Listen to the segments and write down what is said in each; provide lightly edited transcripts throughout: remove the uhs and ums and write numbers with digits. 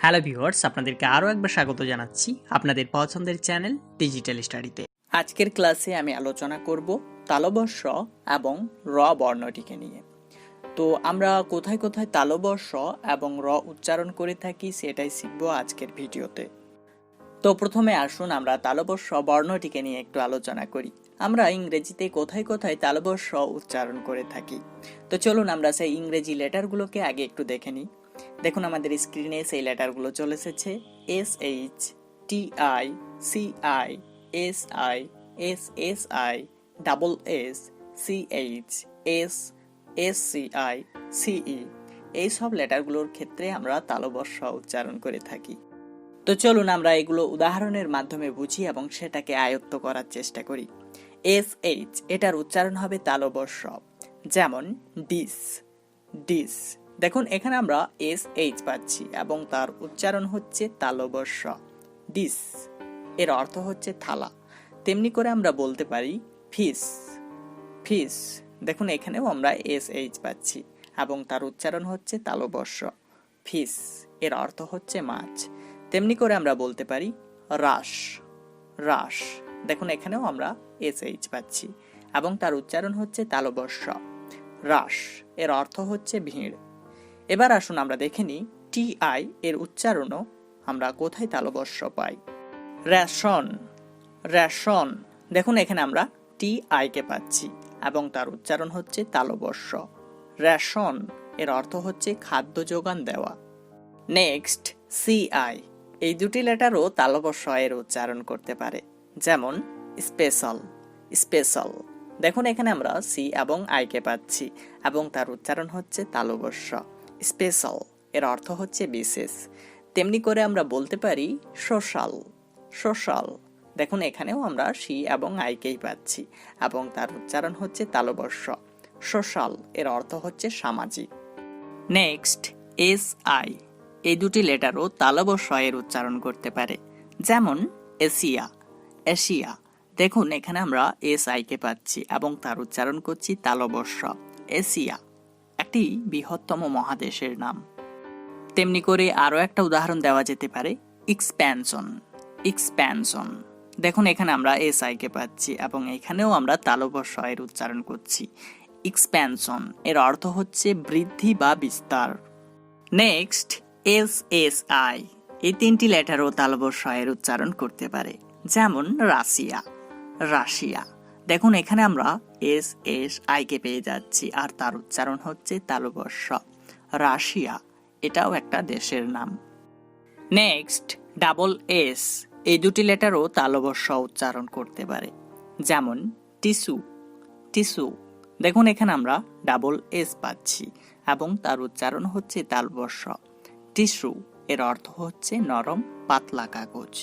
Hello viewers, আপনাদেরকে আরও একবার স্বাগত জানাচ্ছি আপনাদের পছন্দের চ্যানেল ডিজিটাল স্টাডিতে। আজকের ক্লাসে আমি আলোচনা করব তালবশ র এবং র বর্ণটিকে নিয়ে। তো আমরা কোথায় কোথায় তালবশ র এবং র উচ্চারণ করে থাকি সেটাই শিখব আজকের ভিডিওতে। তো প্রথমে আসুন আমরা তালবশ র বর্ণটিকে নিয়ে একটু আলোচনা করি। আমরা ইংরেজিতে কোথায় কোথায় তালবশ র উচ্চারণ করে থাকি। তো চলুন আমরা সেই ইংরেজি লেটারগুলোকে আগে একটু দেখে নিই। দেখুন আমাদের স্ক্রিনে সেই লেটারগুলো চলে এসেছে। SH, TI, CI, SI, SSI, double S, CH, S, SCI, CE। এই সব লেটারগুলোর ক্ষেত্রে আমরা তালবশ র উচ্চারণ করে থাকি। তো চলুন আমরা এগুলো উদাহরণের মাধ্যমে বুঝি এবং সেটাকে আয়ত্ত করার চেষ্টা করি। SH এটার উচ্চারণ হবে তালবশ র, যেমন ডিস, ডিস। দেখুন এখানে আমরা SH পাচ্ছি এবং তার উচ্চারণ হচ্ছে তালবশ র, ডিস। এর অর্থ হচ্ছে থালা। তেমনি করে আমরা বলতে পারি ফিস, ফিস। দেখুন এখানেও আমরা SH পাচ্ছি এবং তার উচ্চারণ হচ্ছে তালবশ র, ফিস। এর অর্থ হচ্ছে মাছ। তেমনি করে আমরা বলতে পারি রাস, রাস। দেখুন এখানেও আমরা SH পাচ্ছি এবং তার উচ্চারণ হচ্ছে তালবশ র, রাস। এর অর্থ হচ্ছে ভিড়। এবার আসুন আমরা দেখে নিই TI এর উচ্চারণও আমরা কোথায় তালবশ র পাই। Ration, ration. দেখুন এখানে আমরা TI কে পাচ্ছি এবং তার উচ্চারণ হচ্ছে তালবশ র, রেশন। এর অর্থ হচ্ছে খাদ্য যোগান দেওয়া। নেক্সট CI, এই দুটি লেটারও তালবশ র এর উচ্চারণ করতে পারে, যেমন স্পেশাল, স্পেশাল। দেখুন এখানে আমরা সি এবং আই কে পাচ্ছি এবং তার উচ্চারণ হচ্ছে তালবশ র, স্পেশাল। এর অর্থ হচ্ছে বিশেষ। তেমনি করে আমরা বলতে পারি সোশ্যাল, সোশ্যাল। দেখুন এখানেও আমরা সি এবং আই কেই পাচ্ছি এবং তার উচ্চারণ হচ্ছে তালবশ র, সোশ্যাল। এর অর্থ হচ্ছে সামাজিক। নেক্সট SI, এই দুটি লেটারও তালবশ র এর উচ্চারণ করতে পারে, যেমন এশিয়া, এশিয়া। দেখুন এখানে আমরা SI কে পাচ্ছি এবং তার উচ্চারণ করছি তালবশ র, এশিয়া, একটি বৃহত্তম মহাদেশের নাম। তেমনি করে আরও একটা উদাহরণ দেওয়া যেতে পারে এক্সপ্যানশন, এক্সপ্যানশন। দেখুন এখানে আমরা SI কে পাচ্ছি এবং এখানেও আমরা তালবশ র এর উচ্চারণ করছি, এক্সপ্যানশন। এর অর্থ হচ্ছে বৃদ্ধি বা বিস্তার। নেক্সট SSI, এই তিনটি লেটারও তালবশ র এর উচ্চারণ করতে পারে, যেমন রাশিয়া, রাশিয়া। দেখুন এখানে আমরা SSI কে পেয়ে যাচ্ছি আর তার উচ্চারণ হচ্ছে তালবশ র, রাশিয়া। এটাও একটা দেশের নাম। নেক্সট ডাবল S, এই দুটি লেটারও তালবশ র উচ্চারণ করতে পারে, যেমন টিস্যু, টিস্যু। দেখুন এখানে আমরা ডাবল S পাচ্ছি এবং তার উচ্চারণ হচ্ছে তালবশ র, টিস্যু। এর অর্থ হচ্ছে নরম পাতলা কাগজ।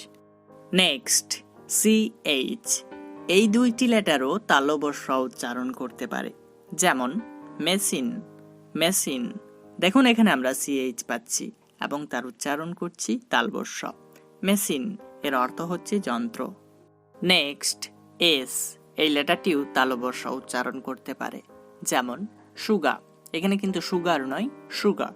নেক্সট CH, এই দুইটি লেটারও তালবশ র উচ্চারণ করতে পারে, যেমন মেশিন, মেশিন। দেখুন এখানে আমরা CH পাচ্ছি এবং তার উচ্চারণ করছি তালবশ র, মেশিন। এর অর্থ হচ্ছে যন্ত্র। নেক্সট S, এই লেটারটিও তালবশ র উচ্চারণ করতে পারে, যেমন সুগা। এখানে কিন্তু সুগার নয়, সুগা।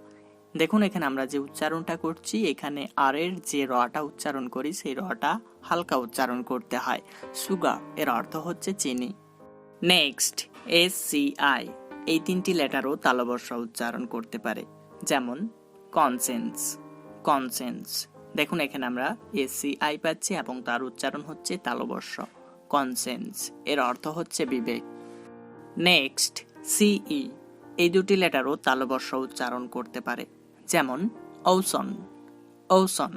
দেখুন এখানে আমরা যে উচ্চারণটা করছি এখানে আর এর যে রটা উচ্চারণ করি সেই রটা হালকা উচ্চারণ করতে হয়, সুগা। এর অর্থ হচ্ছে চিনি। নেক্সট SCI, এই তিনটি লেটারও তালবশ র উচ্চারণ করতে পারে, যেমন কনসেন্স, কনসেন্স। দেখুন এখানে আমরা SCI পাচ্ছি এবং তার উচ্চারণ হচ্ছে তালবশ র, কনসেন্স। এর অর্থ হচ্ছে বিবেক। নেক্সট CE, এই দুটি লেটারও তালবশ র উচ্চারণ করতে পারে, যেমন ঔসন, ঔসন।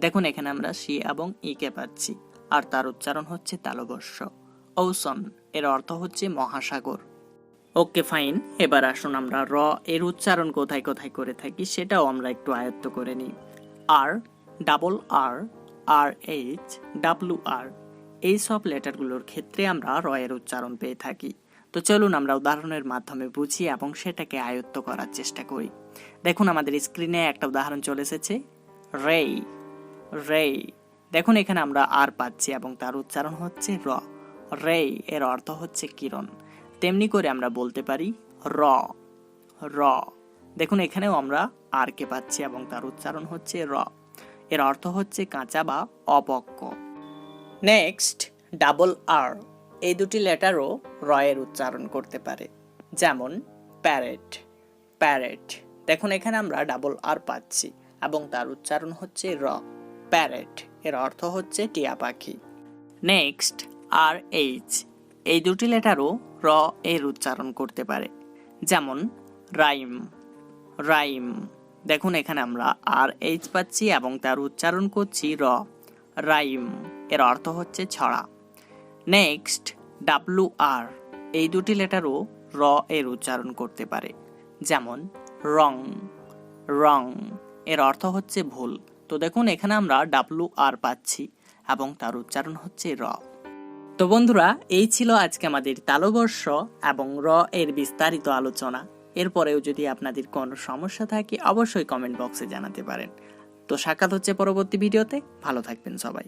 দেখুন এখানে আমরা সি এবং ই কে পাচ্ছি আর তার উচ্চারণ হচ্ছে তালবশ র, ঔসন। এর অর্থ হচ্ছে মহাসাগর। ওকে ফাইন, এবার আসুন আমরা র এর উচ্চারণ কোথায় কোথায় করে থাকি সেটাও আমরা একটু আয়ত্ত করে নিই। আর, ডাবল আর, RH, WR, এই সব লেটারগুলোর ক্ষেত্রে আমরা র এর উচ্চারণ পেয়ে থাকি। তো চলুন আমরা উদাহরণের মাধ্যমে বুঝি এবং সেটাকে আয়ত্ত করার চেষ্টা করি। দেখুন আমাদের স্ক্রিনে একটা উদাহরণ চলে এসেছে, রে, রে। দেখুন এখানে আমরা আর পাচ্ছি এবং তার উচ্চারণ হচ্ছে র, রে। এর অর্থ হচ্ছে কিরণ। তেমনি করে আমরা বলতে পারি র, র। দেখুন এখানেও আমরা আর কে পাচ্ছি এবং তার উচ্চারণ হচ্ছে র। এর অর্থ হচ্ছে কাঁচা বা অপক্ক। নেক্সট ডাবল আর, এই দুটি লেটারও র এর উচ্চারণ করতে পারে, যেমন প্যারেট, প্যারেট। দেখুন এখানে আমরা ডাবল আর পাচ্ছি এবং তার উচ্চারণ হচ্ছে র, প্যারেট। এর অর্থ হচ্ছে টিয়া পাখি। নেক্সট আর এইচ, এই দুটি লেটারও র এর উচ্চারণ করতে পারে, যেমন রাইম, রাইম। দেখুন এখানে আমরা আর এইচ পাচ্ছি এবং তার উচ্চারণ করছি র, রাইম। এর অর্থ হচ্ছে ছড়া। নেক্সট ডাব্লু আর, এই দুটি লেটারও র এর উচ্চারণ করতে পারে, যেমন রং, রং। এর অর্থ হচ্ছে ভুল। তো দেখুন এখানে আমরা ডাব্লু আর পাচ্ছি এবং তার উচ্চারণ হচ্ছে র। তো বন্ধুরা, এই ছিল আজকে আমাদের তালবর্ষ এবং র এর বিস্তারিত আলোচনা। এরপরেও যদি আপনাদের কোনো সমস্যা থাকে অবশ্যই কমেন্ট বক্সে জানাতে পারেন। তো সাক্ষাৎ হচ্ছে পরবর্তী ভিডিওতে। ভালো থাকবেন সবাই।